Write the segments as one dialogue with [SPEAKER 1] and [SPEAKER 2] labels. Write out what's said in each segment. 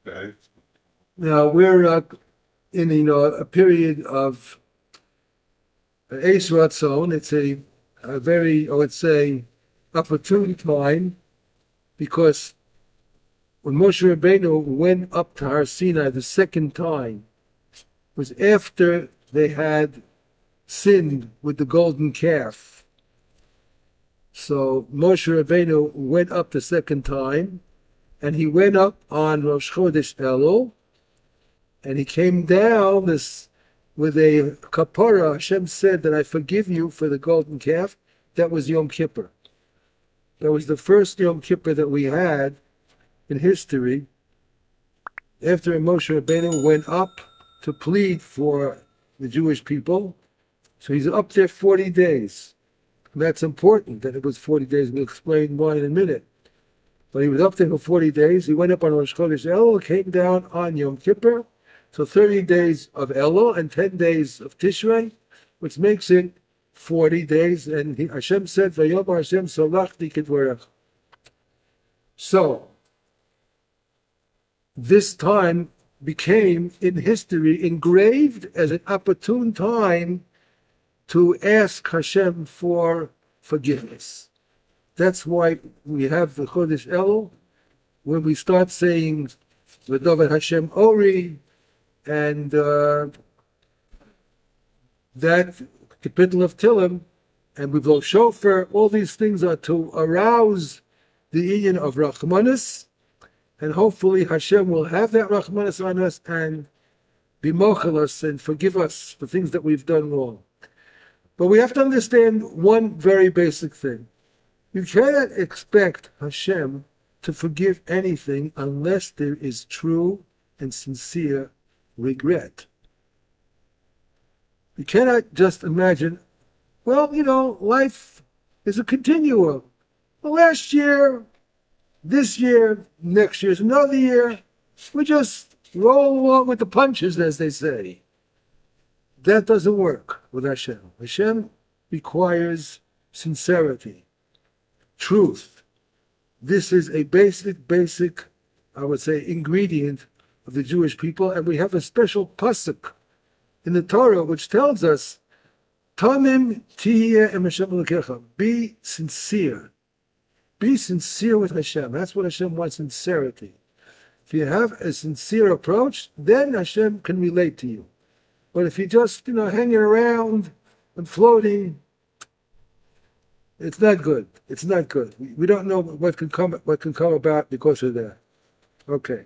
[SPEAKER 1] Okay.
[SPEAKER 2] Now we're in a period of Eis Ratzon. It's a very, I would say, opportune time because when Moshe Rabbeinu went up to Har Sinai the second time, it was after they had sinned with the golden calf. So Moshe Rabbeinu went up the second time, and he went up on Rosh Chodesh Elul, and he came down with a kapara. Hashem said that I forgive you for the golden calf. That was Yom Kippur. That was the first Yom Kippur that we had in history after Moshe Rabbeinu went up to plead for the Jewish people. So he's up there 40 days. And that's important that it was 40 days. We'll explain why in a minute. But he was up there for 40 days. He went up on Rosh Chodesh Elul, came down on Yom Kippur. So 30 days of Elul and 10 days of Tishrei, which makes it 40 days. And Hashem said, Vayom Hashem solachti kedvorach. So this time became in history engraved as an opportune time to ask Hashem for forgiveness. That's why we have the Chodesh Elul, when we start saying V'dovet Hashem Ori, and that capital of Tillim, and we blow shofar. All these things are to arouse the inyan of Rachmanis, and hopefully Hashem will have that Rachmanis on us and be mochel us and forgive us for things that we've done wrong. But we have to understand one very basic thing. You cannot expect Hashem to forgive anything unless there is true and sincere regret. You cannot just imagine, well, life is a continuum. Well, last year, this year, next year's another year. We just roll along with the punches, as they say. That doesn't work with Hashem. Hashem requires sincerity, truth. This is a basic, I would say, ingredient of the Jewish people, and we have a special pasuk in the Torah which tells us, Tamim tihiyeh em Hashem Elokecha. Be sincere. Be sincere with Hashem. That's what Hashem wants, sincerity. If you have a sincere approach, then Hashem can relate to you. But if you're just, hanging around and floating, it's not good. It's not good. We don't know what can come about because of that. Okay.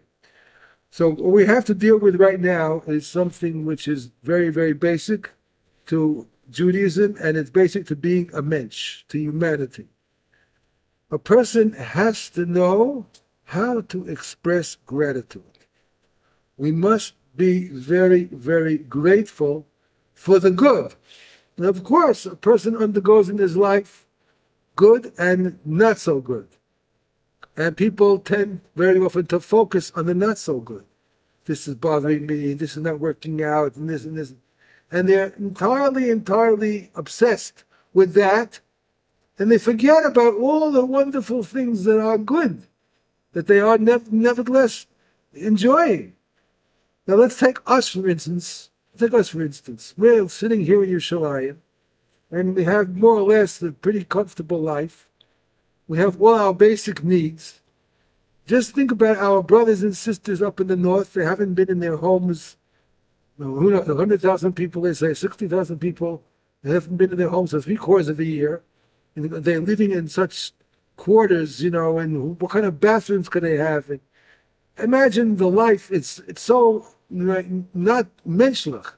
[SPEAKER 2] So what we have to deal with right now is something which is very, very basic to Judaism, and it's basic to being a mensch, to humanity. A person has to know how to express gratitude. We must be very, very grateful for the good. And of course, a person undergoes in his life good and not so good. And people tend very often to focus on the not so good. This is bothering me, this is not working out, and this and this. And they're entirely obsessed with that. And they forget about all the wonderful things that are good, that they are nevertheless enjoying. Now let's take us for instance. We're sitting here in Yerushalayim, and we have more or less a pretty comfortable life. We have all our basic needs. Just think about our brothers and sisters up in the north. They haven't been in their homes. Who knows, 100,000 people, they say, 60,000 people. They haven't been in their homes for 3/4 of the year. And they're living in such quarters, and what kind of bathrooms can they have? And imagine the life. It's so not menschlich.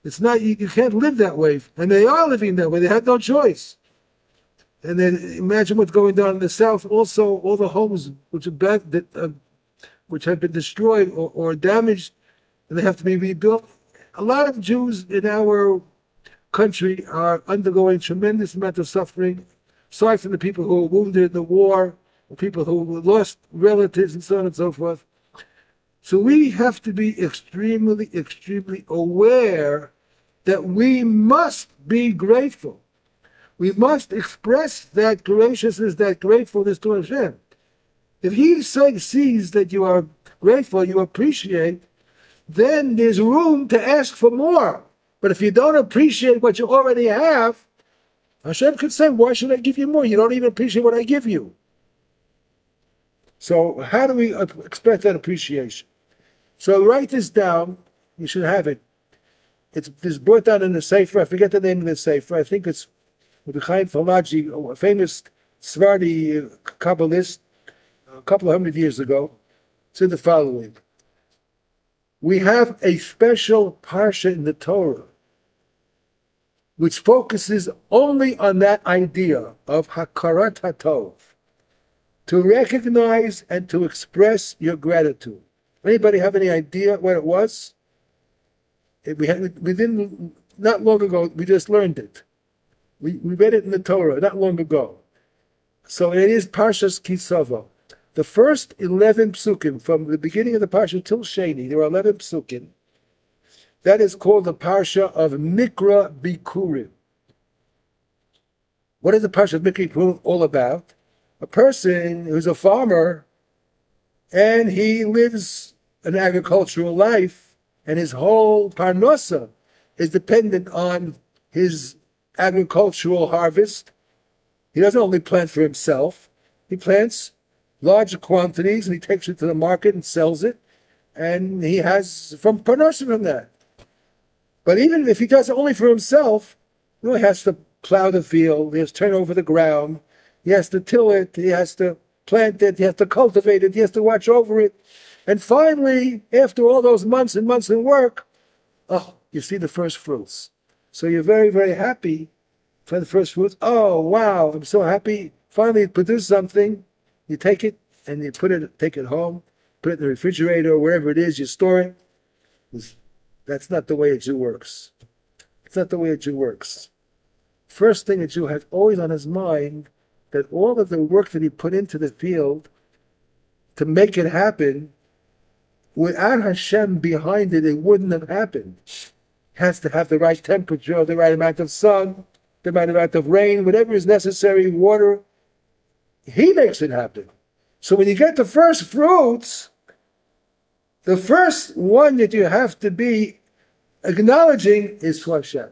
[SPEAKER 2] It's not, you can't live that way. And they are living that way. They have no choice. And then imagine what's going on in the south. Also, all the homes which have been destroyed or damaged, and they have to be rebuilt. A lot of Jews in our country are undergoing tremendous amount of suffering, aside from the people who were wounded in the war, or people who lost relatives, and so on and so forth. So we have to be extremely, extremely aware that we must be grateful. We must express that graciousness, that gratefulness to Hashem. If He sees that you are grateful, you appreciate, then there's room to ask for more. But if you don't appreciate what you already have, Hashem could say, why should I give you more? You don't even appreciate what I give you. So how do we express that appreciation? So write this down. You should have it. It's brought down in the Sefer. I forget the name of the Sefer. I think it's Rabbi Falaji, a famous Sephardi Kabbalist, a couple of hundred years ago. Said the following. We have a special parsha in the Torah which focuses only on that idea of Hakarat HaTov, to recognize and to express your gratitude. Anybody have any idea what it was? Not long ago, we just learned it. We read it in the Torah not long ago. So it is Parshas Kisavo. The first 11 psukim, from the beginning of the Parsha till Sheni, there are 11 psukim. That is called the Parsha of Mikra Bikurim. What is the Parsha of Mikra Bikurim all about? A person who's a farmer and he lives an agricultural life and his whole parnosa is dependent on his agricultural harvest. He doesn't only plant for himself, he plants large quantities and he takes it to the market and sells it, and he has from parnosa from that. But even if he does it only for himself, he has to plow the field, he has to turn over the ground, he has to till it, he has to plant it, he has to cultivate it, he has to watch over it. And finally, after all those months and months of work, you see the first fruits. So you're very, very happy for the first fruits. Oh, wow, I'm so happy. Finally, it produced something. You take it and you take it home, put it in the refrigerator or wherever it is, you store it. That's not the way a Jew works. It's not the way a Jew works. First thing a Jew has always on his mind, that all of the work that he put into the field to make it happen, without Hashem behind it, it wouldn't have happened. It has to have the right temperature, the right amount of sun, the right amount of rain, whatever is necessary, water. He makes it happen. So when you get the first fruits, the first one that you have to be acknowledging is for Hashem.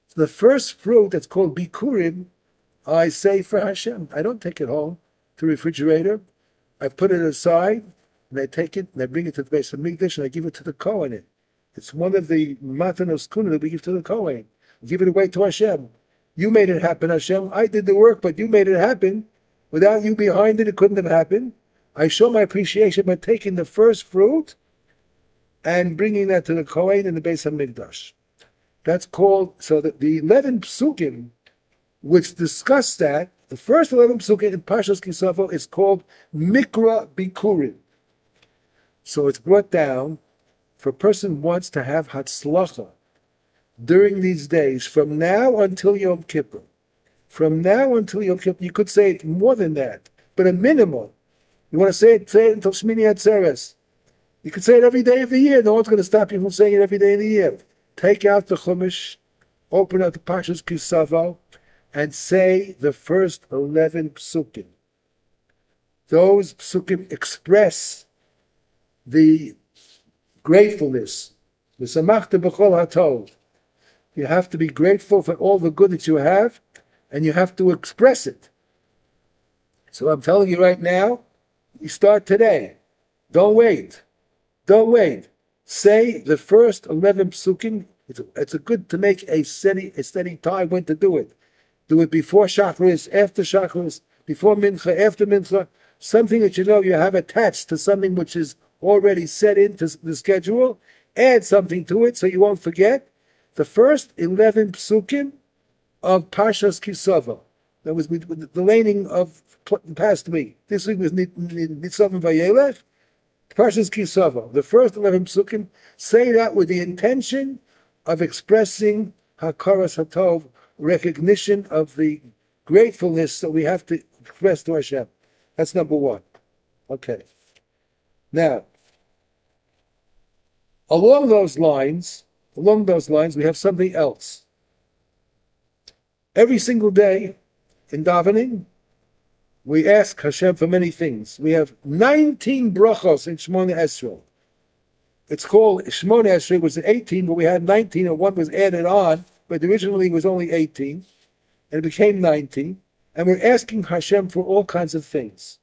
[SPEAKER 2] So the first fruit that's called Bikurim, I say for Hashem. I don't take it home to the refrigerator. I put it aside, and I take it, and I bring it to the base of Mikdash, and I give it to the Kohen. It's one of the matanos kuna that we give to the Kohen. Give it away to Hashem. You made it happen, Hashem. I did the work, but you made it happen. Without you behind it, it couldn't have happened. I show my appreciation by taking the first fruit and bringing that to the Kohen in the base of Mikdash. That's called, so that the 11 psukim which discuss that, the first 11 psukim in Parshas Kisavo is called Mikra Bikurim. So it's brought down, if a person wants to have Hatzlacha during these days, from now until Yom Kippur, from now until Yom Kippur, you could say it more than that, but a minimum. You want to say it until Shmini Atzeres. You could say it every day of the year. No one's going to stop you from saying it every day of the year. Take out the Chumash, open up the Parshas Kisavo, and say the first 11 psukim. Those psukim express the gratefulness. V'samachta b'chol hatov. You have to be grateful for all the good that you have, and you have to express it. So I'm telling you right now, you start today. Don't wait. Don't wait. Say the first 11 psukim. It's a good to make a steady time when to do it. Do it before Shacharis, after Shacharis, before Mincha, after Mincha. Something that you know you have attached to something which is already set into the schedule. Add something to it so you won't forget. The first 11 psukim of Parshas Kisavo. That was the laning of the past week. This week was Nitzavim Vayelech. Parshas Kisavo. The first 11 psukim, say that with the intention of expressing Hakaras Hatov, recognition of the gratefulness that we have to express to Hashem. That's number one. Okay. Now, along those lines, we have something else. Every single day in Davening, we ask Hashem for many things. We have 19 brachos in Shemona Esrei. It's called Shemona Esrei, was 18, but we had 19, and one was added on, but originally it was only 18, and it became 19. And we're asking Hashem for all kinds of things.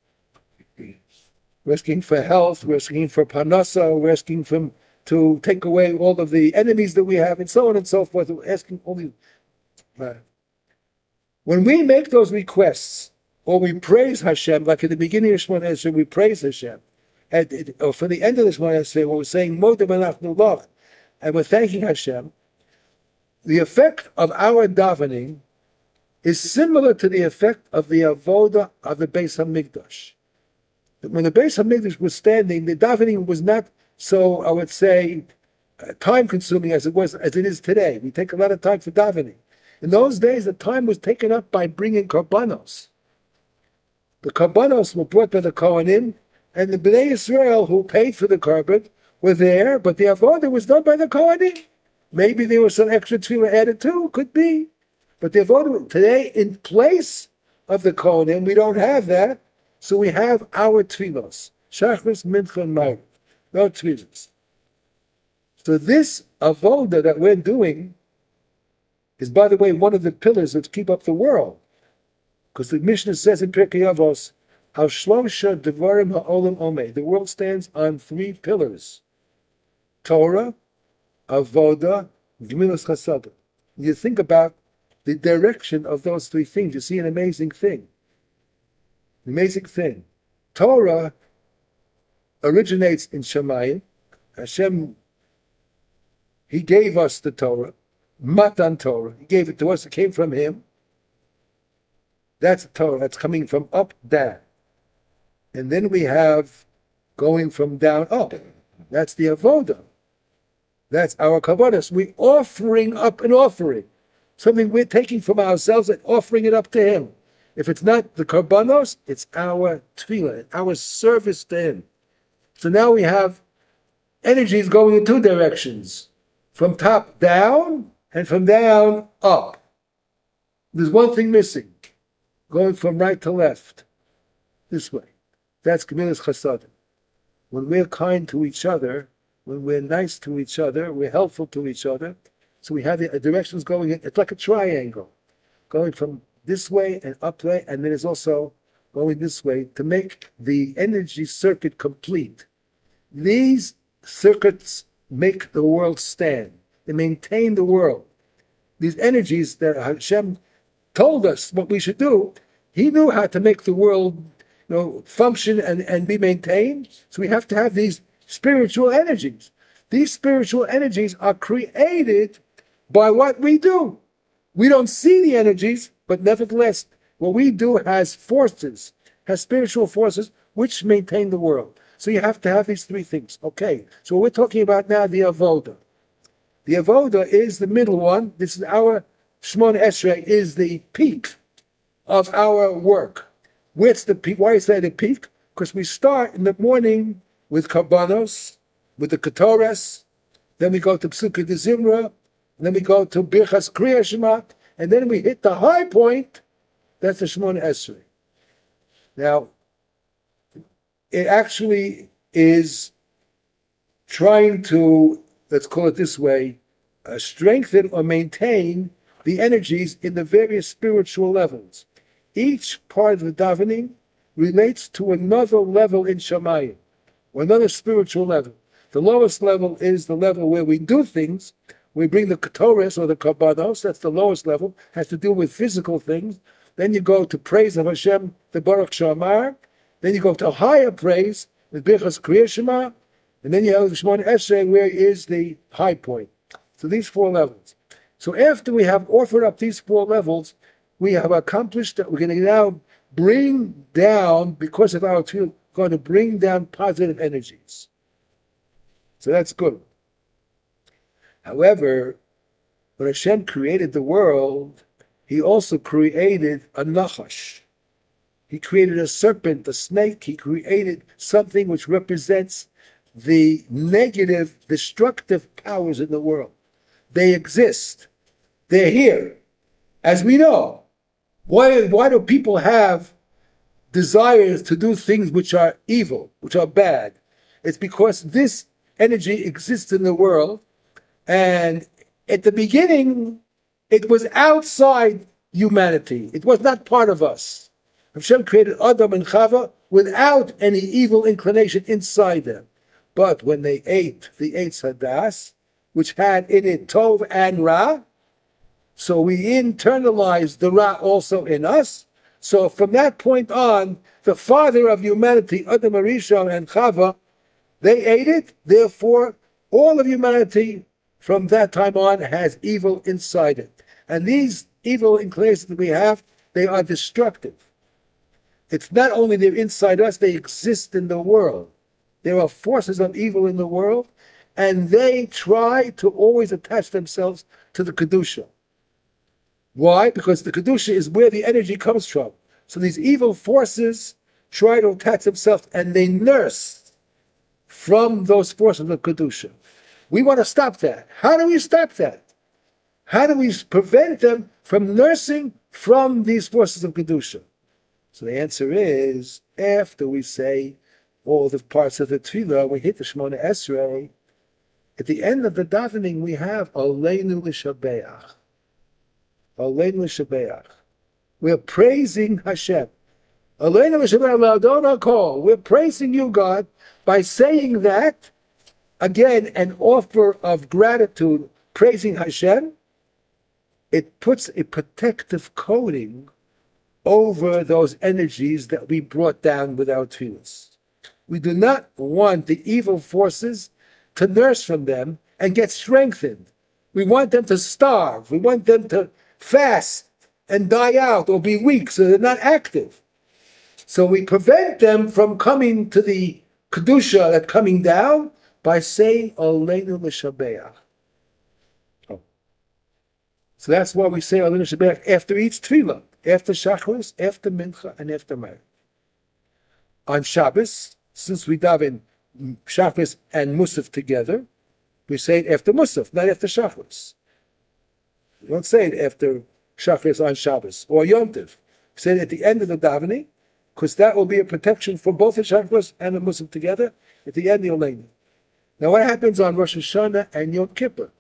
[SPEAKER 2] We're asking for health, we're asking for parnasa, we're asking for to take away all of the enemies that we have, and so on and so forth. We're asking all these. When we make those requests, or we praise Hashem, like at the beginning of Shemona Esrei, we praise Hashem. Or for the end of the Shemona Esrei, when we're saying Modeh NACHLAOT, and we're thanking Hashem, the effect of our davening is similar to the effect of the avodah of the Beis HaMikdash. When the Beis HaMikdash was standing, the davening was not so, I would say, time-consuming as it is today. We take a lot of time for davening. In those days, the time was taken up by bringing karbanos. The karbanos were brought by the Kohanim, and the Bnei Israel who paid for the korban were there, but the avodah was done by the Kohanim. Maybe there was some extra tefillah added too, could be. But the avodah today, in place of the Kohanim, we don't have that, so we have our tefillos. Shachris, Mincha, and Ma'ariv. No tefillos. So this avodah that we're doing is, by the way, one of the pillars that keep up the world. Because the Mishnah says in Pirkei Avos, Shlosha Devarim Ha'olam Omei. The world stands on 3 pillars. Torah, Avodah, Gemilas Chasadim. You think about the direction of those 3 things, you see an amazing thing. An amazing thing. Torah originates in Shemayim. Hashem, He gave us the Torah. Matan Torah. He gave it to us. It came from Him. That's Torah. That's coming from up, down. And then we have going from down up. That's the avodah. That's our kavadas. We're offering up an offering. Something we're taking from ourselves and offering it up to Him. If it's not the karbanos, it's our tefillah, our service to Him. So now we have energies going in 2 directions. From top down and from down up. There's one thing missing. Going from right to left. This way. That's Gemilas Chasadim. When we're kind to each other, when we're nice to each other, we're helpful to each other. So we have the directions going in. It's like a triangle. Going from this way and up way, and then it's also going this way to make the energy circuit complete. These circuits make the world stand. They maintain the world. These energies that Hashem told us what we should do, He knew how to make the world function and be maintained. So we have to have these spiritual energies. These spiritual energies are created by what we do. We don't see the energies, but nevertheless, what we do has forces, has spiritual forces, which maintain the world. So you have to have these 3 things. Okay, so we're talking about now the avodah. The avodah is the middle one. This is our Shemona Esrei, is the peak of our work. Where's the peak? Why is that a peak? Because we start in the morning with karbanos, with the ketores, then we go to Psukei de Zimra, and then we go to Birchas Kriya Shema, and then we hit the high point. That's the Shemona Esrei. Now, it actually is trying to, let's call it this way, strengthen or maintain the energies in the various spiritual levels. Each part of the davening relates to another level in Shemayim, or another spiritual level. The lowest level is the level where we do things. We bring the ketores or the karbanos. That's the lowest level. Has to do with physical things. Then you go to praise of Hashem, the Baruch Shamar. Then you go to higher praise, the Birchas Kriya Shema. And then you have the Shemona Esrei, where is the high point. So these 4 levels. So after we have offered up these 4 levels, we have accomplished that we're going to now bring down, because of our tefillah, going to bring down positive energies. So that's good. However, when Hashem created the world, He also created a nachash. He created a serpent, a snake. He created something which represents the negative, destructive powers in the world. They exist. They're here. As we know, why do people have desires to do things which are evil, which are bad. It's because this energy exists in the world, and at the beginning, it was outside humanity. It was not part of us. Hashem created Adam and Chava without any evil inclination inside them. But when they ate the Eitz Hadas, which had in it Tov and Ra, so we internalized the Ra also in us. So from that point on, the father of humanity, Adam Arishon and Chava, they ate it. Therefore, all of humanity from that time on has evil inside it. And these evil inclinations that we have, they are destructive. It's not only they're inside us, they exist in the world. There are forces of evil in the world, and they try to always attach themselves to the Kedusha. Why? Because the Kedusha is where the energy comes from. So these evil forces try to attach themselves, and they nurse from those forces of Kedusha. We want to stop that. How do we stop that? How do we prevent them from nursing from these forces of Kedusha? So the answer is, after we say all the parts of the Tefillah, we hit the Shemona Esrei, at the end of the davening we have Aleinu L'Shabeach. Aleinu L'Shabeach. We're praising Hashem. Aleinu L'Shabeach L'Adon HaKol. We're praising you, God, by saying that, again, an offer of gratitude, praising Hashem. It puts a protective coating over those energies that we brought down with our tefillahs. We do not want the evil forces to nurse from them and get strengthened. We want them to starve. We want them to fast and die out or be weak so they're not active. So we prevent them from coming to the Kedusha that's coming down by saying Aleinu L'Shabeach. So that's why we say Aleinu L'Shabeach after each tefillah, after Shacharis, after Mincha, and after Ma'ariv. On Shabbos, since we daven Shacharis and Musaf together, we say it after Musaf, not after Shacharis. We don't say it after Shacharis on Shabbos or Yom Tov. We say it at the end of the davening, because that will be a protection for both the Shacharis and the Musaf together. At the end, the Aleinu. Now, what happens on Rosh Hashanah and Yom Kippur?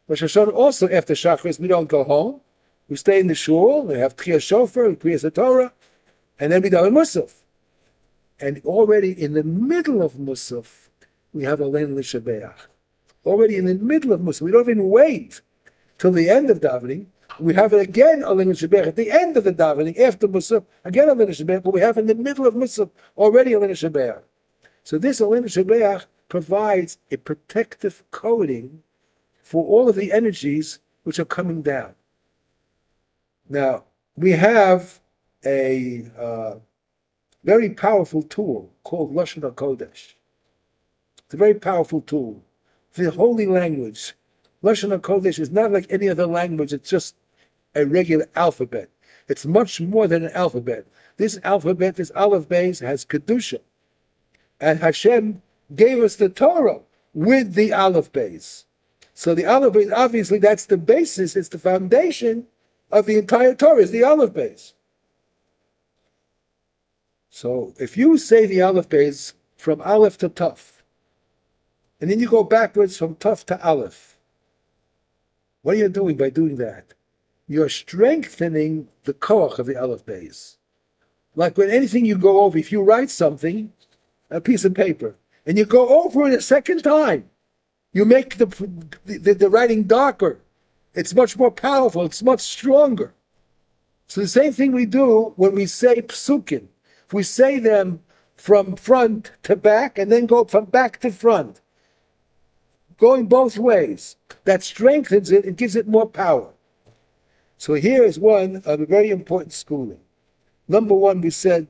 [SPEAKER 2] Rosh Hashanah also after Shacharis, we don't go home. We stay in the shul, we have Tchiyah Shofar, we Kriyas HaTorah, and then we daven Musaf. And already in the middle of Musaf, we have Aleinu L'Shabeach. Already in the middle of Musaf, we don't even wait till the end of davening. We have it again, Aleinu L'Shabeach, at the end of the davening, after Musaf, again Aleinu L'Shabeach, but we have in the middle of Musaf already Aleinu L'Shabeach. So this Aleinu L'Shabeach provides a protective coating for all of the energies which are coming down. Now, we have a very powerful tool called Lashon HaKodesh. It's a very powerful tool. The holy language. Lashon HaKodesh is not like any other language. It's just a regular alphabet. It's much more than an alphabet. This alphabet, this Aleph Beis, has Kedusha. And Hashem gave us the Torah with the Aleph Beis. So the Aleph Beis, obviously, that's the basis, it's the foundation of the entire Torah, is the Aleph Beis. So if you say the Aleph Beis from Aleph to Taf, and then you go backwards from Taf to Aleph, what are you doing by doing that? You're strengthening the koach of the Aleph Beis. Like when anything you go over, if you write something, a piece of paper, and you go over it a second time, you make the writing darker. It's much more powerful. It's much stronger. So the same thing we do when we say psukim. If we say them from front to back and then go from back to front, going both ways, that strengthens it and gives it more power. So here is one of a very important schooling. Number one, we said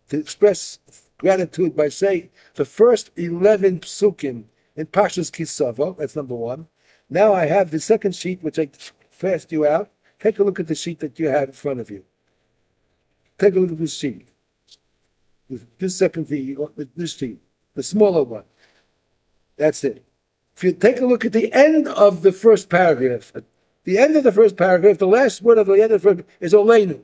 [SPEAKER 2] to express gratitude by saying the first 11 psukim in Parshas Kisavo. That's number one. Now I have the second sheet, which I passed you out. Take a look at the sheet that you have in front of you. Take a look at this sheet. This second sheet, this sheet, the smaller one. That's it. If you take a look at the end of the first paragraph, the end of the first paragraph, the last word of the end of the first is Aleinu.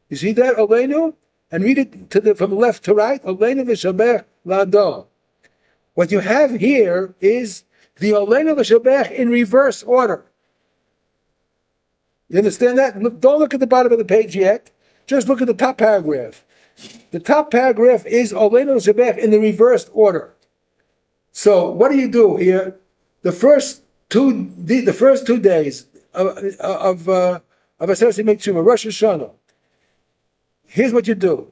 [SPEAKER 2] You see that, Aleinu? and read it from left to right. Oleinu v'shabech la'adon. What you have here is the Oleinu v'shabech in reverse order. You understand that? Don't look at the bottom of the page yet. Just look at the top paragraph. The top paragraph is Oleinu v'shabech in the reversed order. So what do you do here? The first 2 days of Aseret Tshuva, Rosh Hashanah. Here's what you do.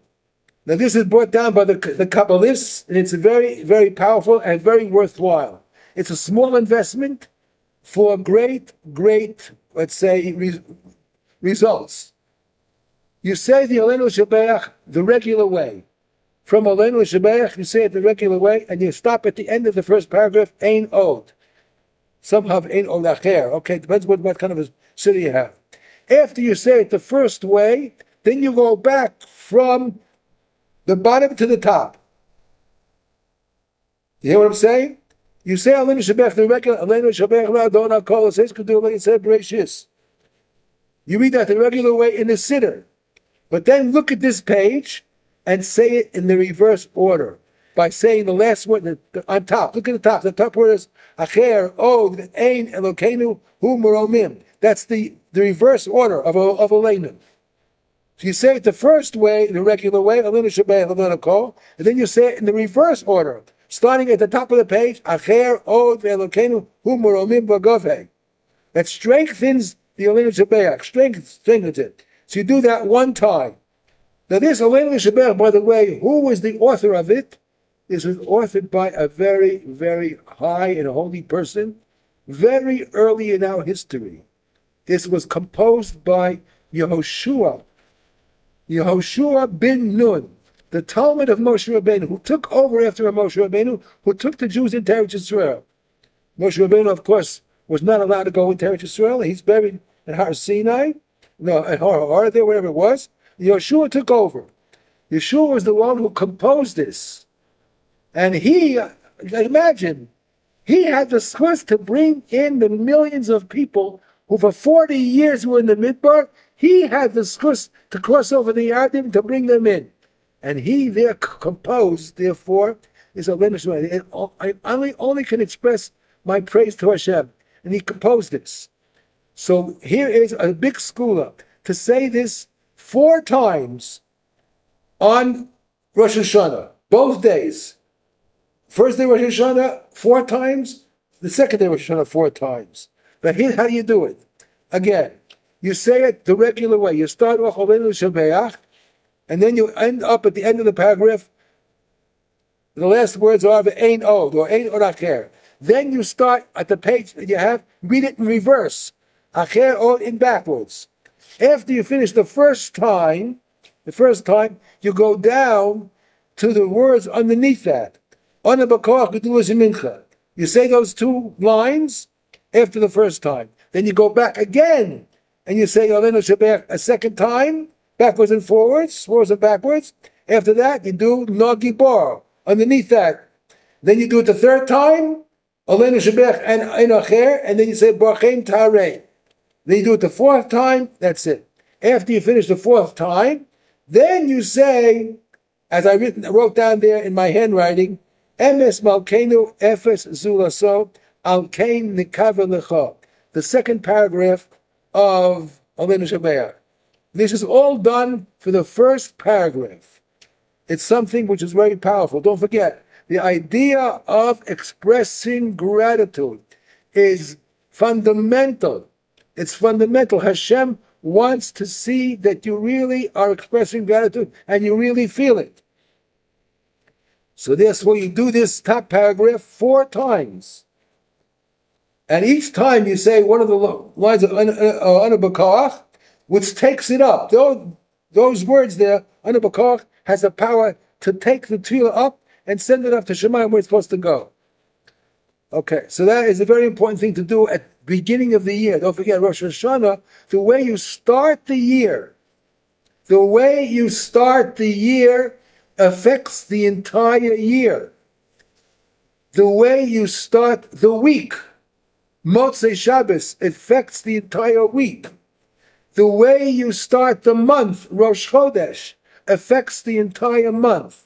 [SPEAKER 2] Now this is brought down by the Kabbalists, and it's very, very powerful and very worthwhile. It's a small investment for great, let's say, results. You say the Oleinu Shabbat the regular way. From Oleinu Shabbat, you say it the regular way, and you stop at the end of the first paragraph, Ein Od. Some have Ein Od Acher. Okay, depends what kind of a city you have. After you say it the first way, then you go back from the bottom to the top. You hear what I'm saying? You say Oleinu Shabbat the regular, Oleinu Shabbat La'adon HaKol, says Kedula, it said Bereshis. You read that the regular way in the siddur. But then look at this page and say it in the reverse order by saying the last word on top. Look at the top. The top word is Acher, Od, Ein, Elokeinu, Hu Moromim. That's the reverse order of Oleinu. So you say it the first way, the regular way, Oleinu Shabbat La'adon HaKol, and then you say it in the reverse order, starting at the top of the page, Acher, Od, Elokeinu, Hu Moromim B'Govei. That strengthens the Oleinu Shabbat, strengthens it. So you do that one time. Now this Oleinu Shabbat, by the way, who was the author of it? This was authored by a very, very high and holy person, very early in our history. This was composed by Yehoshua bin Nun, the Talmud of Moshe Rabbeinu, who took over after Moshe Rabbeinu, who took the Jews into Eretz Yisrael. Moshe Rabbeinu, of course, was not allowed to go into Eretz Yisrael. He's buried at Har Sinai, at Har there, wherever it was. Yeshua took over. Yeshua was the one who composed this. And he, imagine, he had the schus to bring in the millions of people who for 40 years were in the Midbar. He had the schus to cross over the Yarden to bring them in. And he there composed, therefore, is a Lenushma. I only can express my praise to Hashem. And he composed this. So here is a big skula to say this 4 times on Rosh Hashanah, both days. First day Rosh Hashanah 4 times, the second day Rosh Hashanah 4 times. But here, how do you do it? Again, you say it the regular way. You start off Oleinu Shabbat, and then you end up at the end of the paragraph. The last words are Ein Od or Ein Od Acher. Then you start at the page that you have, read it in reverse. Acher Od in backwards. After you finish the first time, you go down to the words underneath that. You say those 2 lines after the first time. Then you go back again, and you say Oleinu Shabbat a second time, backwards and forwards, backwards. After that, you do Nagi Bar underneath that. Then you do it the 3rd time, Oleinu Shabbat and Ein Acher, and then you say Barchem Tarei. Then you do it the 4th time, that's it. After you finish the 4th time, then you say, as I wrote down there in my handwriting, Emes Malkeinu Efes Zulaso Alkein Nikaver Lecha. The second paragraph of Oleinu Shabbat. This is all done for the first paragraph. It's something which is very powerful. Don't forget, the idea of expressing gratitude is fundamental. It's fundamental. Hashem wants to see that you really are expressing gratitude and you really feel it. So therefore you do this top paragraph 4 times. And each time you say one of the lines of Anubakach, which takes it up. Those words there, Anubakach, has the power to take the tefillah up and send it up to Shemayim where it's supposed to go. Okay, so that is a very important thing to do at the beginning of the year. Don't forget, Rosh Hashanah, the way you start the year, affects the entire year. The way you start the week, Motzei Shabbos, affects the entire week. The way you start the month, Rosh Chodesh, affects the entire month.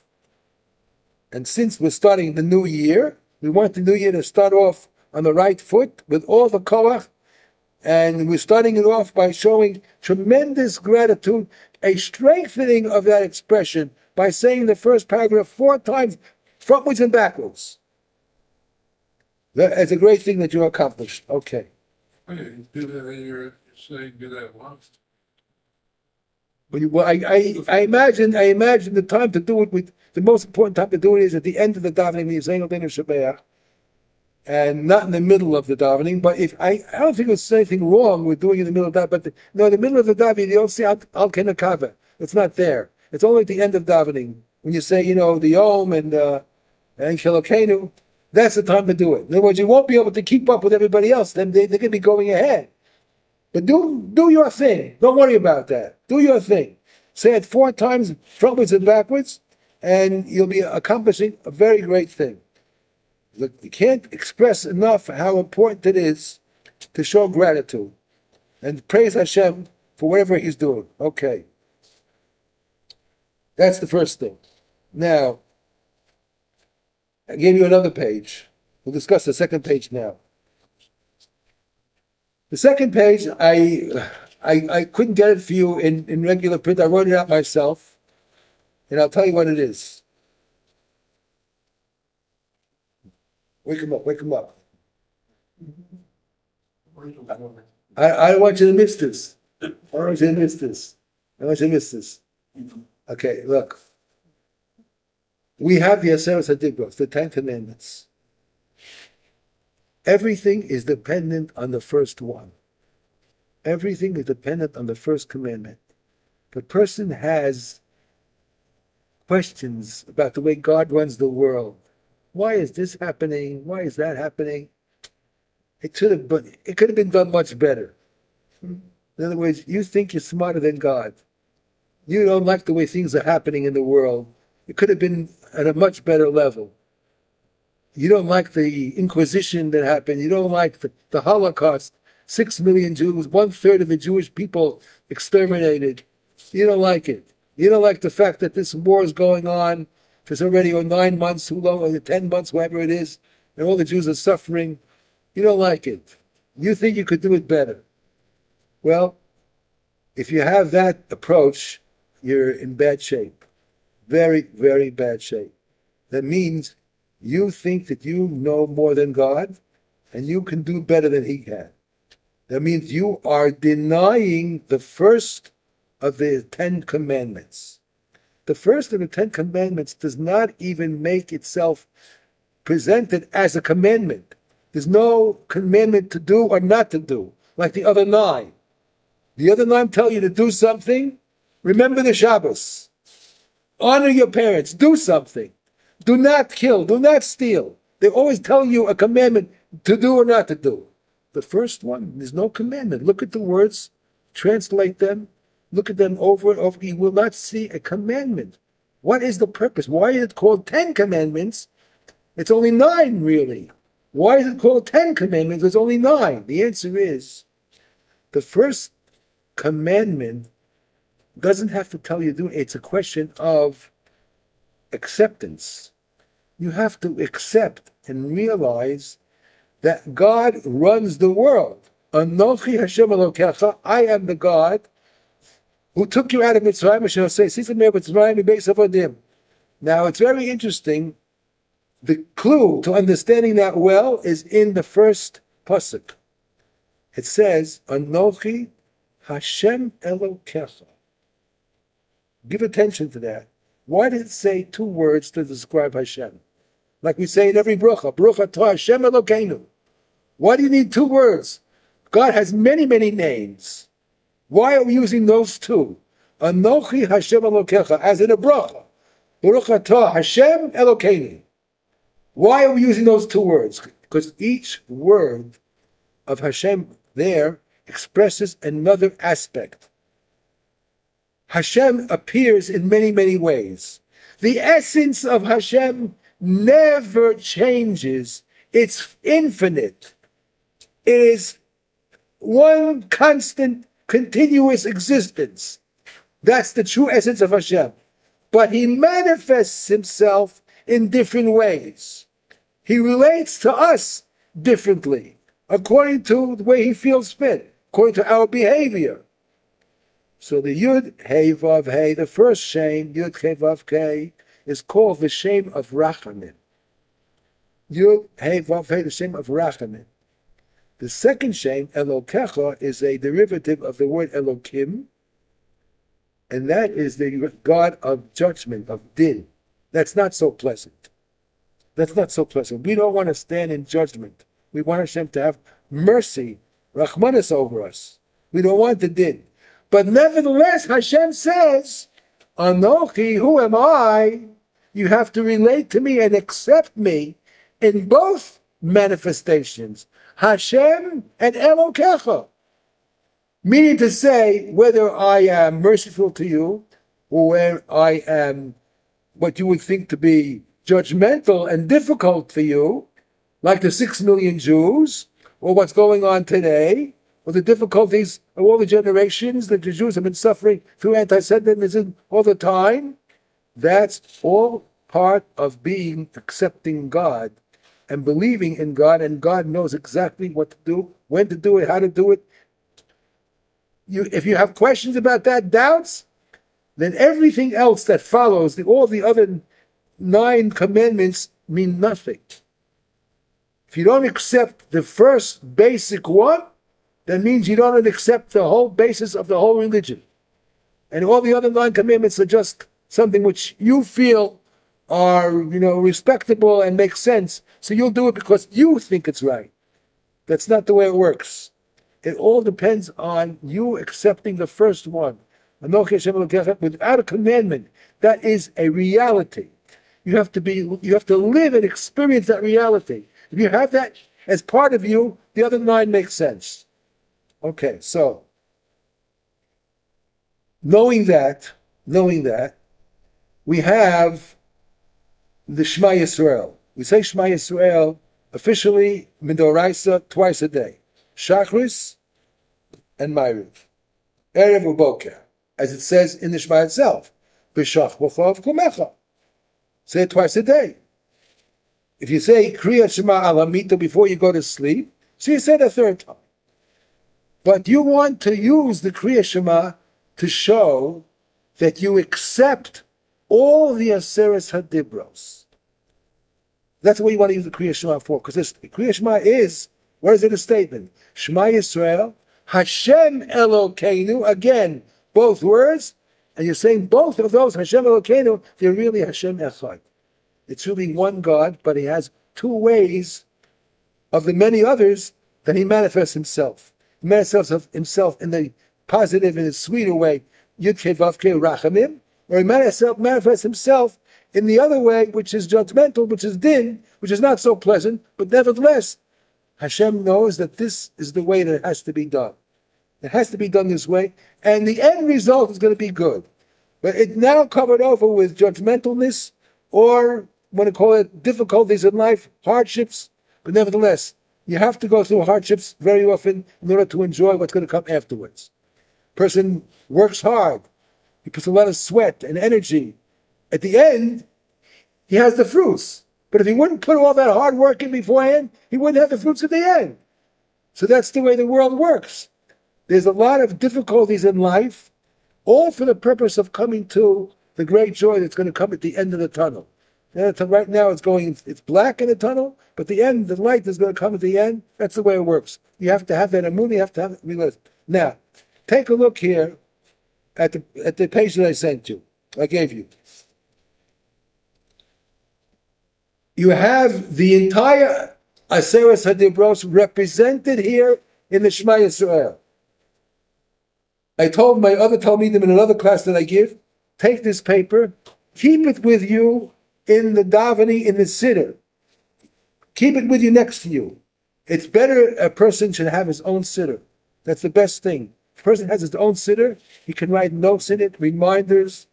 [SPEAKER 2] And since we're starting the new year, we want the new year to start off on the right foot with all the koach. And we're starting it off by showing tremendous gratitude, a strengthening of that expression by saying the first paragraph 4 times, frontwards and backwards. It's a great thing that you accomplished. Okay.
[SPEAKER 1] You do that in your saying, do that once.
[SPEAKER 2] Well, I imagine the time to do it with the most important time to do it is at the end of the davening when you're saying Davening Shabbat, and not in the middle of the davening. But if I don't think there's anything wrong with doing it in the middle of that. But in the middle of the davening, you don't say al kenakava. It's not there. It's only at the end of davening when you say the Yom and Shalokenu. That's the time to do it. In other words, you won't be able to keep up with everybody else. Then they're going to be going ahead. But do your thing. Don't worry about that. Do your thing. Say it 4 times, frontwards and backwards, and you'll be accomplishing a very great thing. Look, you can't express enough how important it is to show gratitude and praise Hashem for whatever He's doing. Okay. That's the first thing. Now, I gave you another page. We'll discuss the second page now. The second page, I couldn't get it for you in regular print. I wrote it out myself, and I'll tell you what it is. Wake him up, wake him up. I don't want you to miss this. I don't want you to miss this. I want you to miss this. Okay, look. We have the Aseret HaDibros, the 10 Commandments. Everything is dependent on the first one. Everything is dependent on the first commandment. If a person has questions about the way God runs the world, why is this happening? Why is that happening? It could have been done much better. In other words, you think you're smarter than God. You don't like the way things are happening in the world. It could have been at a much better level. You don't like the Inquisition that happened. You don't like the Holocaust. 6 million Jews, 1/3 of the Jewish people exterminated. You don't like it. You don't like the fact that this war is going on. There's already 9 months, too long, or 10 months, whatever it is, and all the Jews are suffering. You don't like it. You think you could do it better. Well, if you have that approach, you're in bad shape. Very, very bad shape. That means you think that you know more than God, and you can do better than He can. That means you are denying the first of the 10 commandments. The first of the 10 commandments does not even make itself presented as a commandment. There's no commandment to do or not to do, like the other 9. The other 9 tell you to do something. Remember the Shabbos. Honor your parents. Do something. Do not kill. Do not steal. They always tell you a commandment to do or not to do. The first one, there's no commandment. Look at the words, translate them, look at them over and over. You will not see a commandment. What is the purpose? Why is it called 10 commandments? It's only 9, really. Why is it called 10 commandments? There's only 9. The answer is, the first commandment doesn't have to tell you to do it. It's a question of acceptance. You have to accept and realize that God runs the world. Anochi Hashem Elokecha, I am the God who took you out of Mitzrayim. Now, it's very interesting. The clue to understanding that well is in the first pasuk. It says, Anochi Hashem Elokecha. Give attention to that. Why did it say 2 words to describe Hashem? Like we say in every bracha, Baruch atah Hashem Elokeinu. Why do you need 2 words? God has many, many names. Why are we using those 2? Anochi Hashem Elokecha, as in a bracha. Baruch atah Hashem Elokeinu. Why are we using those 2 words? Because each word of Hashem there expresses another aspect. Hashem appears in many, many ways. The essence of Hashem never changes. It's infinite. It is one constant, continuous existence. That's the true essence of Hashem. but he manifests himself in different ways. He relates to us differently, according to the way he feels fit, according to our behavior. So the Yud Hey Vav Hey, the first shame, Yud Hey Vav Hey, is called the shame of Rachamim. Yud Hey Vav Hey, the shame of Rachamim. The second shame, Elokecha, is a derivative of the word Elokim, and that is the God of judgment, of din. That's not so pleasant. That's not so pleasant. We don't want to stand in judgment. We want Hashem to have mercy, Rachmanis over us. We don't want the din. But nevertheless, Hashem says, Anochi, who am I? You have to relate to me and accept me in both manifestations, Hashem and Elokecha. Meaning to say, whether I am merciful to you, or where I am what you would think to be judgmental and difficult for you, like the 6 million Jews, or what's going on today, or the difficulties of all the generations that the Jews have been suffering through anti-Semitism all the time. That's all part of accepting God and believing in God, and God knows exactly what to do, when to do it, how to do it. If you have questions about that, doubts, then everything else that follows, all the other 9 commandments mean nothing. If you don't accept the first basic one, that means you don't accept the whole basis of the whole religion. And all the other 9 commandments are just something which you feel are, respectable and make sense. So you'll do it because you think it's right. That's not the way it works. It all depends on you accepting the first one. Without a commandment, that is a reality. You have to live and experience that reality. If you have that as part of you, the other 9 make sense. Okay, so knowing that, we have the Shema Yisrael. We say Shema Yisrael officially Midoraisa twice a day. Shachris and Ma'ariv. Erev u'boker, as it says in the Shema itself. B'shach v'chov kumecha. Say it twice a day. If you say Kriya Shema Alamita before you go to sleep, so you say it a 3rd time. But you want to use the Kriya Shema to show that you accept all the Aseres Hadibros. That's what you want to use the Kriya Shema for, because the Kriya Shema is, what is it a statement? Shema Yisrael, Hashem Elokeinu, again, both words, and you're saying both of those, Hashem Elokeinu, they're really Hashem Echad. It's really one God, but he has 2 ways of the many others that he manifests himself. He manifests himself in the positive, in a sweeter way, Yud Kei Vav Kei Rachamim, or he manifests himself in the other way, which is judgmental, which is din, which is not so pleasant, but nevertheless, Hashem knows that this is the way that it has to be done. It has to be done this way, and the end result is going to be good. But it's now covered over with judgmentalness, or want to call it difficulties in life, hardships, but nevertheless, you have to go through hardships very often in order to enjoy what's going to come afterwards. Person works hard, he puts a lot of sweat and energy. At the end, he has the fruits. But if he wouldn't put all that hard work in beforehand, he wouldn't have the fruits at the end. So that's the way the world works. There's a lot of difficulties in life, all for the purpose of coming to the great joy that's going to come at the end of the tunnel. Right now it's black in the tunnel, but the light is going to come at the end. That's the way it works. You have to have that amun, you have to have it realized. Now, take a look here at the page that I sent you. I gave you. You have the entire Aseres Hadibros represented here in the Shema Yisrael. I told my other Talmidim in another class that I give, take this paper, keep it with you in the davening, in the siddur. Keep it with you next to you. It's better a person should have his own siddur. That's the best thing. If a person has his own siddur, he can write notes in it, reminders,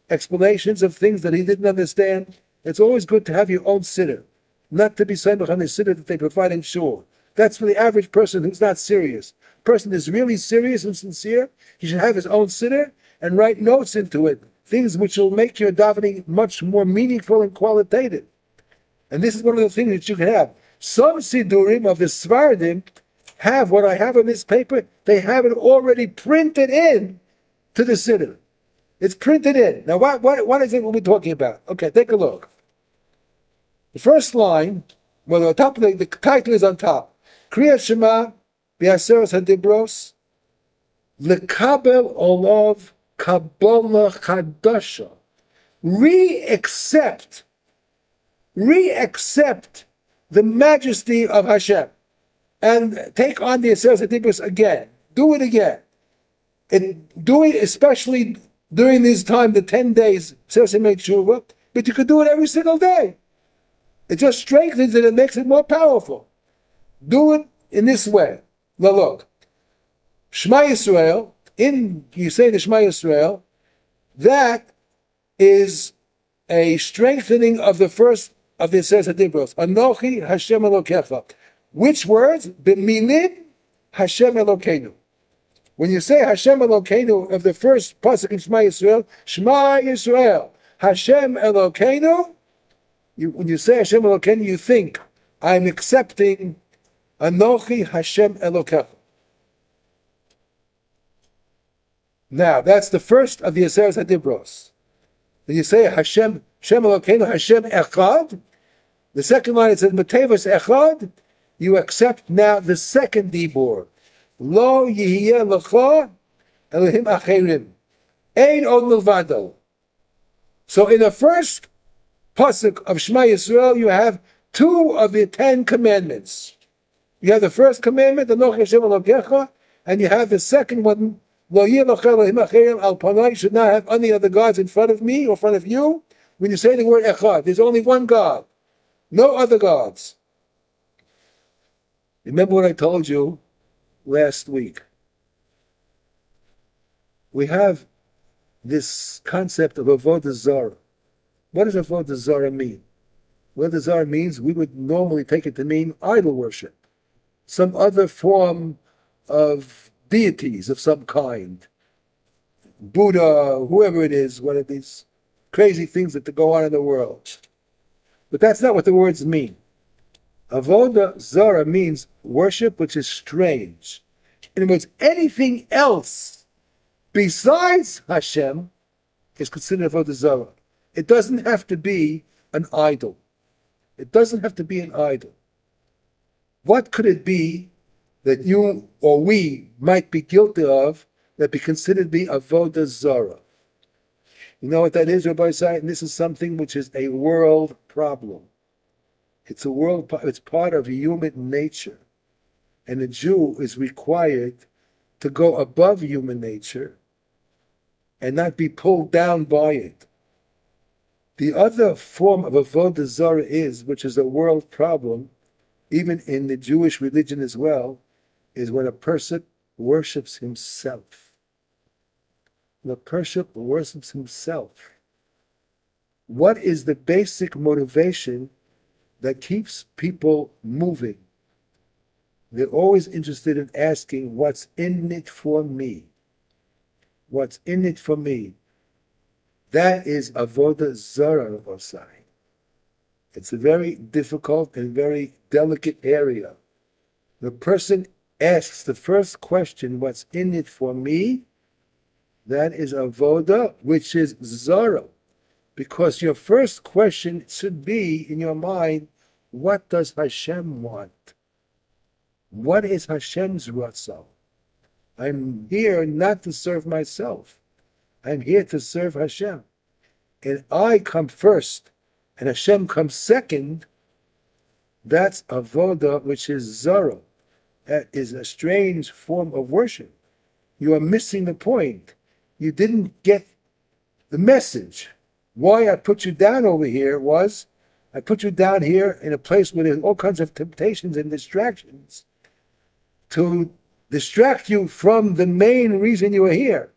[SPEAKER 2] explanations of things that he didn't understand. It's always good to have your own siddur, not to be samech on the siddur that they provide in shul. That's for the average person who's not serious. A person is really serious and sincere, he should have his own siddur and write notes into it things which will make your davening much more meaningful and qualitative. And this is one of the things that you can have. Some Sidurim of the Svardim have what I have on this paper. They have it already printed in to the Siddur. It's printed in. Now, what is it we're talking about? Okay, take a look. The first line, well, the top of the title is on top. Kriya Shema B'Aseres HaDibros Lekabel Olav Kabbalah Chadasha. Re-accept the majesty of Hashem and take on the Aseres HaDibros again. Do it again. And do it especially during this time, the 10 days, Aseres Tshuva, but you could do it every single day. It just strengthens it and makes it more powerful. Do it in this way. Now look, Shema Yisrael, you say the Shema Yisrael, that is a strengthening of the first of the Aseres HaDibros. Anochi Hashem Elokecha. Which words? B'milim Hashem Elokeinu. When you say Hashem Elokeinu of the first pasuk in Shema Yisrael, Hashem Elokeinu, when you say Hashem Elokeinu, you think, I'm accepting Anochi Hashem Elokecha. Now, that's the first of the Aseres HaDibros. When you say Hashem Elokeinu, Hashem Echad, the second line it says Matevos Echad, you accept now the second Dibur. Lo yihiyeh lecha Elohim acherim. Ein od milvado. So in the first pasuk of Shema Yisrael, you have 2 of the 10 commandments. You have the first commandment, Anochi Hashem Elokecha, and you have the second one, Lo yihiyeh lecha Elohim acherim al panai. You should not have any other gods in front of me or in front of you. When you say the word Echad, there's only one God, no other gods. Remember what I told you last week. We have this concept of Avodah Zarah. What does Avodah Zarah mean? Avodah Zarah means we would normally take it to mean idol worship, some other form of deities of some kind, Buddha, whoever it is, one of these crazy things that go on in the world. But that's not what the words mean. Avodah Zarah means worship which is strange. In other words, anything else besides Hashem is considered Avodah Zarah. It doesn't have to be an idol. It doesn't have to be an idol. What could it be that you or we might be guilty of that be considered to be Avodah Zarah? You know what that is, Rabbi Say? This is something which is a world problem. It's part of human nature. And a Jew is required to go above human nature and not be pulled down by it. The other form of Avodah Zarah is, which is a world problem, even in the Jewish religion as well, is when a person worships himself. When a person worships himself. What is the basic motivation that keeps people moving? They're always interested in asking, what's in it for me? What's in it for me? That is Avodah Zarah, Osai. It's a very difficult and very delicate area. The person asks the first question, what's in it for me? That is Avodah, which is Zarah. Because your first question should be in your mind, what does Hashem want? What is Hashem's ratzon? I'm here not to serve myself. I'm here to serve Hashem. And I come first, and Hashem comes second. That's Avodah, which is Zarah. That is a strange form of worship. You are missing the point. You didn't get the message. Why I put you down over here was, I put you down here in a place where there's all kinds of temptations and distractions to distract you from the main reason you are here.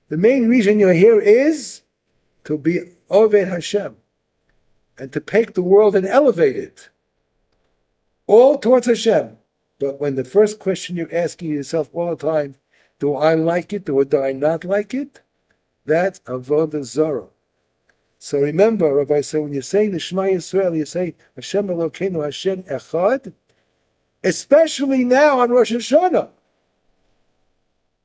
[SPEAKER 2] The main reason you're here is to be Oved Hashem and to take the world and elevate it all towards Hashem. But when the first question you're asking yourself all the time, do I like it or do I not like it? That's avodah zarah. So remember, Rabbi said, when you're saying the Shema Yisrael, you say Hashem Elokeinu Hashem Echad, especially now on Rosh Hashanah.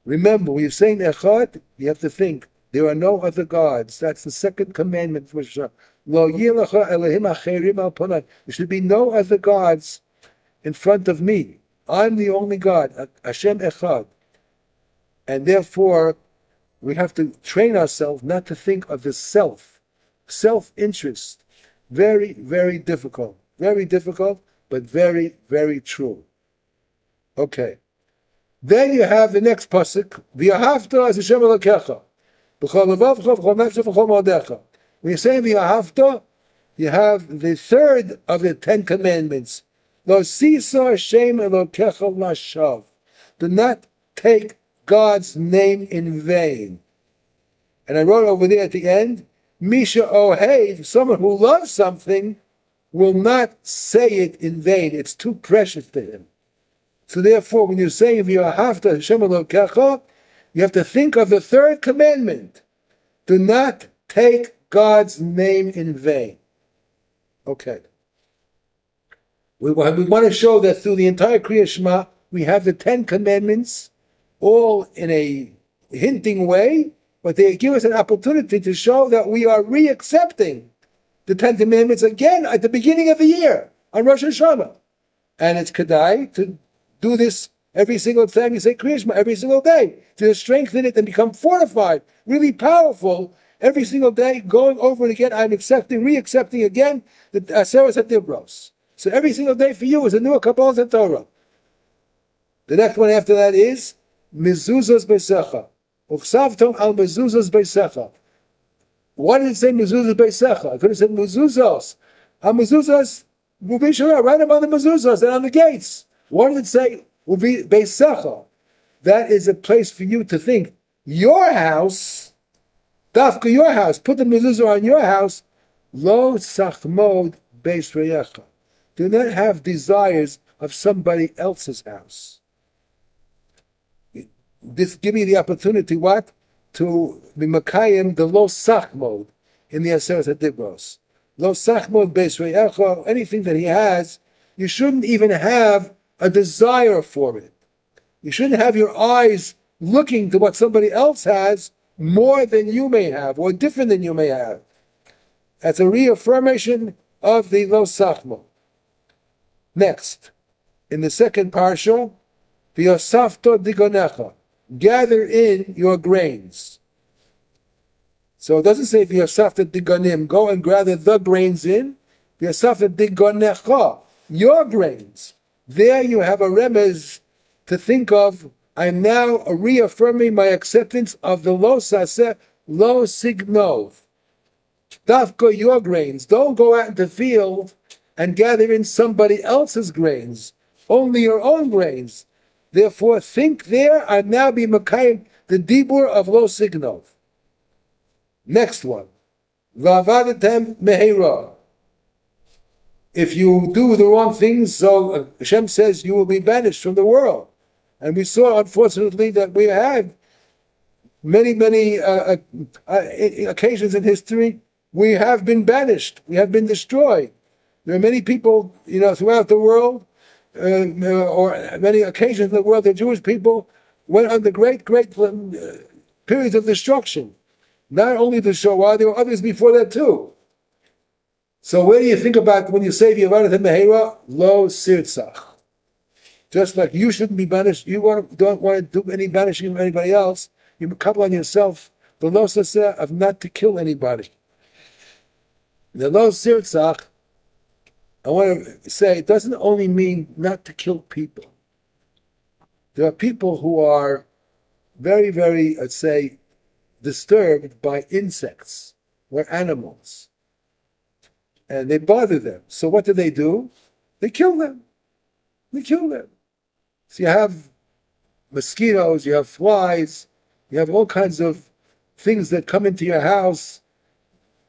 [SPEAKER 2] Remember, when you're saying Echad, you have to think, there are no other gods. That's the second commandment for Rosh Hashanah. Lo yilecha Elohim acherim al panai. There should be no other gods in front of me. I'm the only God, Hashem Echad. And therefore, we have to train ourselves not to think of the self-interest. Very, very difficult. Very difficult, but very, very true. Okay. Then you have the next pasuk, V'ahavta as Hashem Elokecha, b'chol levavcha v'chol nefesh v'chol modecha. When you say V'ahavta, you have the third of the 10 commandments. Lo sisa Hashem Elokecha lashav. Do not take God's name in vain. And I wrote over there at the end, Misha Ohev, someone who loves something, will not say it in vain. It's too precious to him. So therefore, when you say V'ahavta Hashem Elokecha, you have to think of the third commandment. Do not take God's name in vain. Okay. We want to show that through the entire Kriya Shema, we have the 10 commandments, all in a hinting way, but they give us an opportunity to show that we are re-accepting the 10 commandments again at the beginning of the year, on Rosh Hashanah. And it's Kedai to do this every single time you say Kriya Shema, every single day, to strengthen it and become fortified, really powerful, every single day, going over it again. I'm accepting, re-accepting again the Aseres HaDibros. So every single day for you is a new Kabbalah and Torah. The next one after that is Mezuzos Beisecha. Uchsavtom al Mezuzos Beisecha. Why did it say Mezuzos Beisecha? I could have said Mezuzos. Al Mezuzos, right above the Mezuzos and on the gates. Why did it say Beisecha? That is a place for you to think. Your house, Dafka, your house, put the Mezuzah on your house. Lo Sachmod Beis Reyecha. Do not have desires of somebody else's house. This give me the opportunity, what? To be Makayim, the Lo Sachmod in the Aseret HaDibros. Lo Sachmod Beis Reyecha, anything that he has, you shouldn't even have a desire for it. You shouldn't have your eyes looking to what somebody else has more than you may have, or different than you may have. That's a reaffirmation of the Lo Sachmod. Next, in the second parsha, V'yosafto digonecha, gather in your grains. So it doesn't say V'yosafto digonim, go and gather the grains in. V'yosafto digonecha, your grains. There you have a remez to think of. I'm now reaffirming my acceptance of the lo saseh, lo signov. Dafka, your grains. Don't go out into the field and gather in somebody else's grains, only your own grains. Therefore, think there, I'm now be Makayim, the Dibur of Lo Signov. Next one. V'avadetem mehera. If you do the wrong things, so Hashem says you will be banished from the world. And we saw, unfortunately, that we had many occasions in history, we have been banished, we have been destroyed. There are many people, throughout the world, or many occasions in the world, the Jewish people went under great periods of destruction. Not only the Shoah, there were others before that too. So where do you think about when you say V'yavadet Mehera? Lo Sirtzach. Just like you shouldn't be banished, you don't want to do any banishing of anybody else, you couple on yourself the Lo Saseh of not to kill anybody. The Lo Sirtzach, I want to say, it doesn't only mean not to kill people. There are people who are very, very, let's say, disturbed by insects or animals. And they bother them. So what do? They kill them. They kill them. So you have mosquitoes, you have flies, you have all kinds of things that come into your house,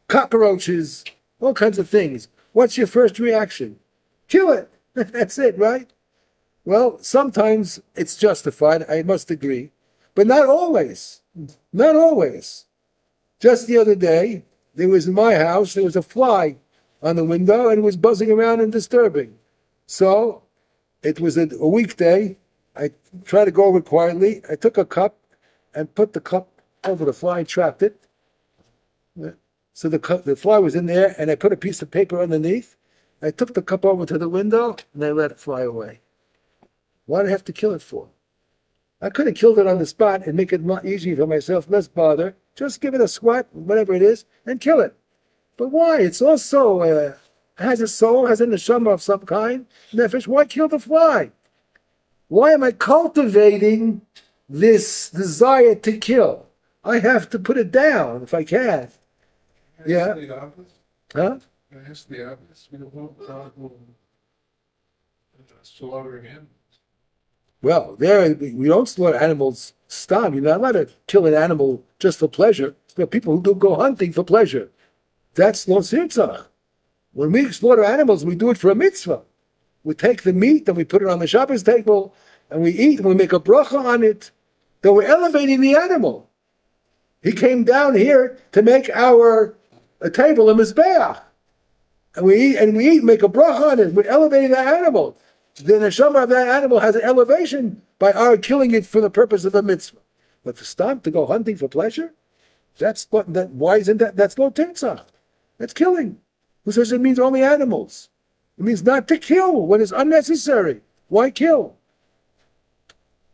[SPEAKER 2] cockroaches, all kinds of things. What's your first reaction? Kill it. That's it, right? Well, sometimes it's justified, I must agree, but not always. Not always. Just the other day, there was in my house, there was a fly on the window and it was buzzing around and disturbing. So it was a weekday. I tried to go over quietly. I took a cup and put the cup over the fly and trapped it. So the fly was in there, and I put a piece of paper underneath. I took the cup over to the window, and I let it fly away. Why did I have to kill it for? I could have killed it on the spot and make it more easy for myself, less bother. Just give it a swat, whatever it is, and kill it. But why? It's also has a soul, has a neshama of some kind, nefesh. Why kill the fly? Why am I cultivating this desire to kill? I have to put it down if I can. Yeah.
[SPEAKER 1] The obvious.
[SPEAKER 2] Huh?
[SPEAKER 1] That's the obvious. We don't want God will slaughter him.
[SPEAKER 2] Well, we don't slaughter animals. Stop. You're not allowed to kill an animal just for pleasure. There are people who do go hunting for pleasure. That's lo tzirtzach. When we slaughter animals, we do it for a mitzvah. We take the meat and we put it on the Shabbos table and we eat and we make a bracha on it. Then we're elevating the animal. He came down here to make a table, a mizbeach. And we eat, make a bracha on it. We're elevating that animal. The neshama of that animal has an elevation by our killing it for the purpose of a mitzvah. But to stop, to go hunting for pleasure, why isn't that? That's lo tirtzach. That's killing. Who says it means only animals? It means not to kill when it's unnecessary. Why kill?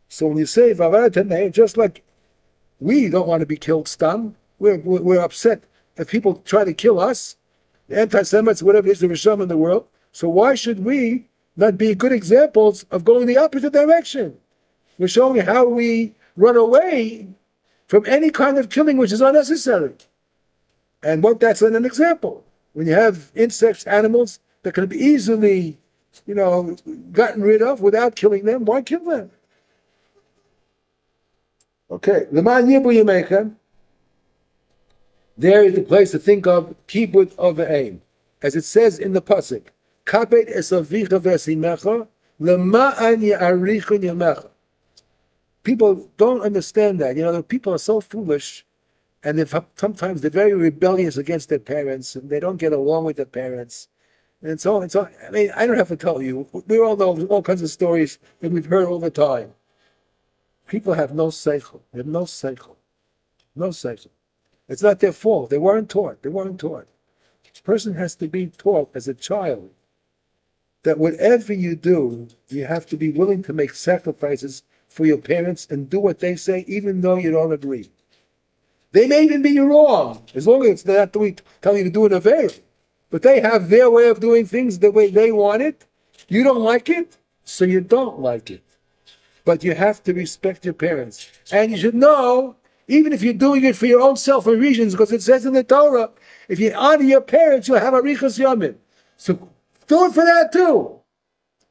[SPEAKER 2] So when you say vavarat, just like we don't want to be killed, stam, we're upset if people try to kill us, the anti-Semites, whatever it is, the Risham in the world. So why should we not be good examples of going the opposite direction? We're showing how we run away from any kind of killing which is unnecessary. And that's an example. When you have insects, animals that can be easily, gotten rid of without killing them, why kill them? Okay, L'man yibu yemechem. There is the place to think of kibud of aim. As it says in the pasuk, Kabed es avicha v'esimecha, l'ma'an ya'arichun yamecha. People don't understand that. The people are so foolish, and sometimes they're very rebellious against their parents, and they don't get along with their parents. And so on. I mean, I don't have to tell you. We all know all kinds of stories that we've heard all the time. People have no seichel. They have no seichel. No seichel. It's not their fault. They weren't taught. A person has to be taught as a child that whatever you do, you have to be willing to make sacrifices for your parents and do what they say, even though you don't agree. They may even be wrong, as long as they're not telling you to do an affair. But they have their way of doing things the way they want it. You don't like it, so you don't like it. But you have to respect your parents. And you should know, even if you're doing it for your own selfish reasons, because it says in the Torah, if you honor your parents, you'll have a arichas yamim. So do it for that too.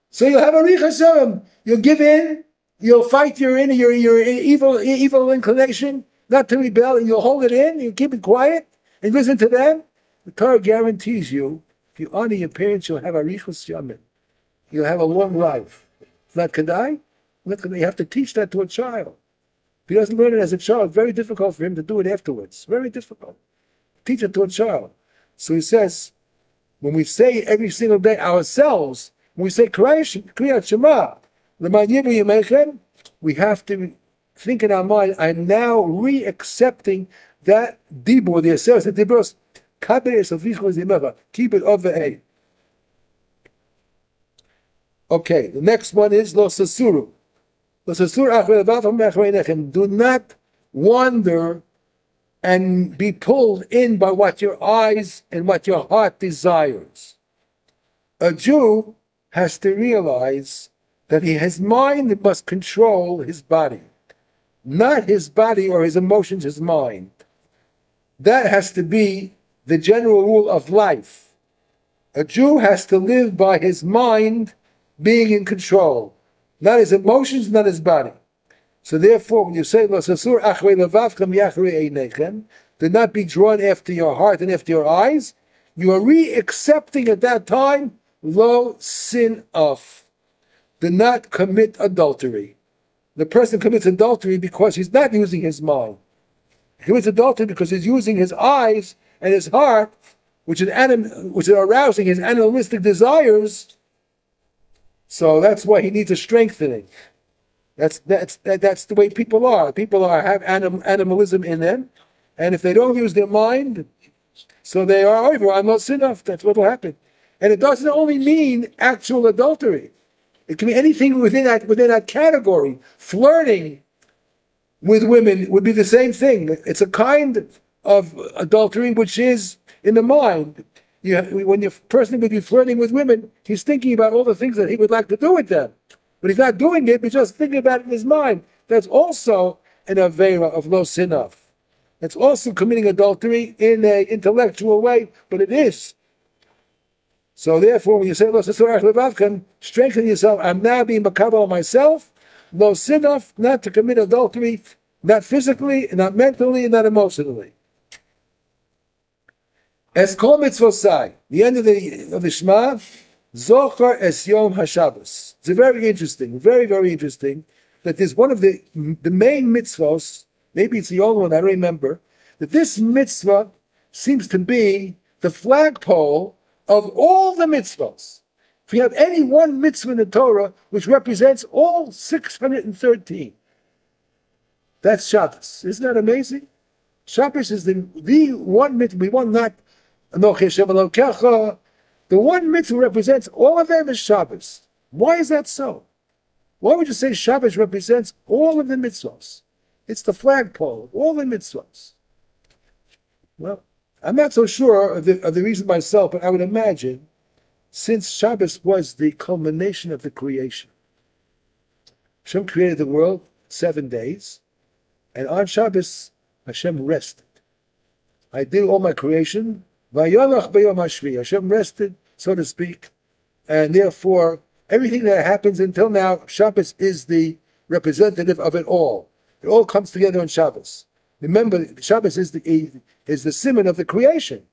[SPEAKER 2] So you'll have a arichas yamim. You'll give in. You'll fight your evil inclination not to rebel, and you'll hold it in. You keep it quiet and listen to them. The Torah guarantees you, if you honor your parents, you'll have a arichas yamim. You'll have a long life. Not kedai. You have to teach that to a child. If he doesn't learn it as a child, it's very difficult for him to do it afterwards. Very difficult. Teach it to a child. So he says, when we say every single day ourselves, when we say Kriyat Shema, L'man yibu yemechem, we have to think in our mind, I'm now re-accepting that dibur, the aseret, the dibur, kabeh es avicha zimecha, keep it over a. Okay, the next one is lo sasuru. Do not wander and be pulled in by what your eyes and what your heart desires. A Jew has to realize that his mind must control his body. Not his body or his emotions, his mind. That has to be the general rule of life. A Jew has to live by his mind being in control. Not his emotions, not his body. So therefore, when you say, do not be drawn after your heart and after your eyes, you are re-accepting at that time, lo sin of. Do not commit adultery. The person commits adultery because he's not using his mind. He commits adultery because he's using his eyes and his heart, which are arousing his animalistic desires. So that's why he needs a strengthening. That's the way people are. People have animalism in them, and if they don't use their mind, so they are over. I'm not enough. That's what will happen. And it doesn't only mean actual adultery. It can be anything within that category. Flirting with women would be the same thing. It's a kind of adultery which is in the mind. When your person would be flirting with women, he's thinking about all the things that he would like to do with them. But he's not doing it, he's just thinking about it in his mind. That's also an avera of lo sinaf. It's also committing adultery in an intellectual way, but it is. So therefore, when you say lo sinaf levavchem, strengthen yourself. I'm now being makabel on myself. Lo sinaf, not to commit adultery, not physically, not mentally, and not emotionally. Es kol mitzvosai, the end of the Shema, Zochar es Yom HaShabbos. It's very interesting, very, very interesting, that there's one of the main mitzvos, maybe it's the only one, I don't remember, that this mitzvah seems to be the flagpole of all the mitzvos. If you have any one mitzvah in the Torah which represents all 613, that's Shabbos. Isn't that amazing? Shabbos is the one mitzvah, we want not Anochi Hashem Elokecha. The one mitzvah represents all of them is Shabbos. Why is that so? Why would you say Shabbos represents all of the mitzvahs? It's the flagpole of all the mitzvahs. Well, I'm not so sure of the reason myself, but I would imagine, since Shabbos was the culmination of the creation, Hashem created the world 7 days, and on Shabbos, Hashem rested. I did all my creation, Vayolach b'yom hashvi. Hashem rested, so to speak, and therefore everything that happens until now, Shabbos is the representative of it all. It all comes together on Shabbos. Remember, Shabbos is the simon of the creation.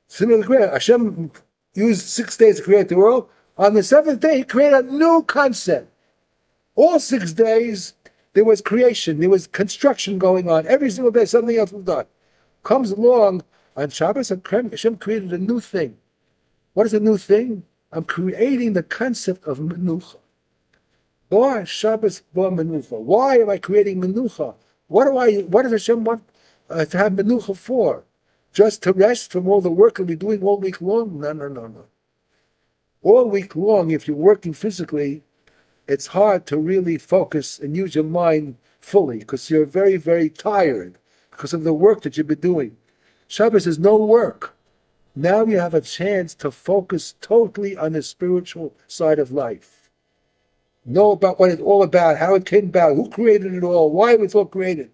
[SPEAKER 2] Simon of the creation. Hashem used 6 days to create the world. On the 7th day, He created a new concept. All 6 days, there was creation, there was construction going on. Every single day, something else was done. Comes along on Shabbos, Hashem created a new thing. What is a new thing? I'm creating the concept of menucha. Bar Shabbos bar menucha. Why am I creating menucha? What does Hashem want to have menucha for? Just to rest from all the work that we're doing all week long? No. All week long, if you're working physically, it's hard to really focus and use your mind fully because you're very, very tired because of the work that you've been doing. Shabbos is no work. Now you have a chance to focus totally on the spiritual side of life. Know about what it's all about, how it came about, who created it all, why it was all created.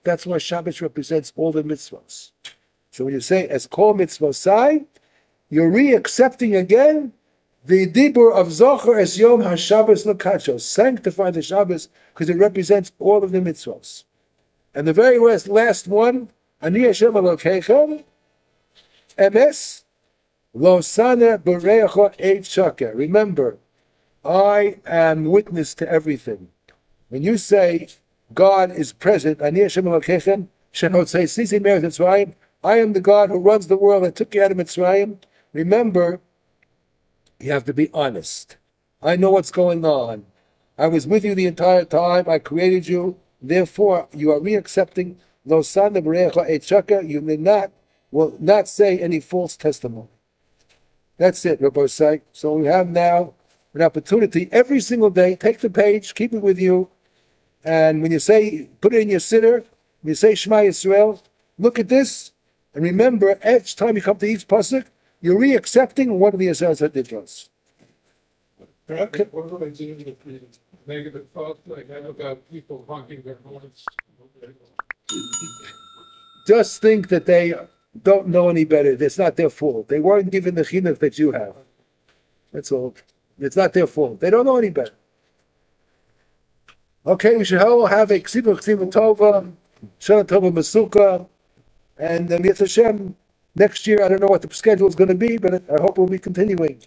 [SPEAKER 2] That's why Shabbos represents all the mitzvahs. So when you say, as kol mitzvosai, you're re-accepting again the dibur of Zochar es Yom HaShabbos L'Kacho. Sanctify the Shabbos because it represents all of the mitzvahs. And the very last one, Ani Hashem Elokecha, Emes, Lo Sana B'Reacha Eit Shaker. Remember, I am witness to everything. When you say God is present, Ani Hashem Elokecha, Shenotzei Sisi Meretz Mitzrayim, I am the God who runs the world that took you out of Mitzrayim. Remember, you have to be honest. I know what's going on. I was with you the entire time. I created you. Therefore, you are re-accepting Lo Sana B'Reacha Eit Shaker. You will not say any false testimony. That's it, Rabbi say. So we have now an opportunity every single day. Take the page, keep it with you, and when you say, put it in your siddur, when you say Shema Yisrael, look at this, and remember, each time you come to each pasuk, you're re-accepting one of the Aseret HaDibros.
[SPEAKER 1] Okay. What do I do with the negative thoughts I have about people honking their horns?
[SPEAKER 2] Just think that they don't know any better. It's not their fault. They weren't given the chinuch that you have. That's all. It's not their fault. They don't know any better. Okay, we should all have a ksiva tova, shana tova masuka, and Yetz Hashem, next year, I don't know what the schedule is going to be, but I hope we'll be continuing.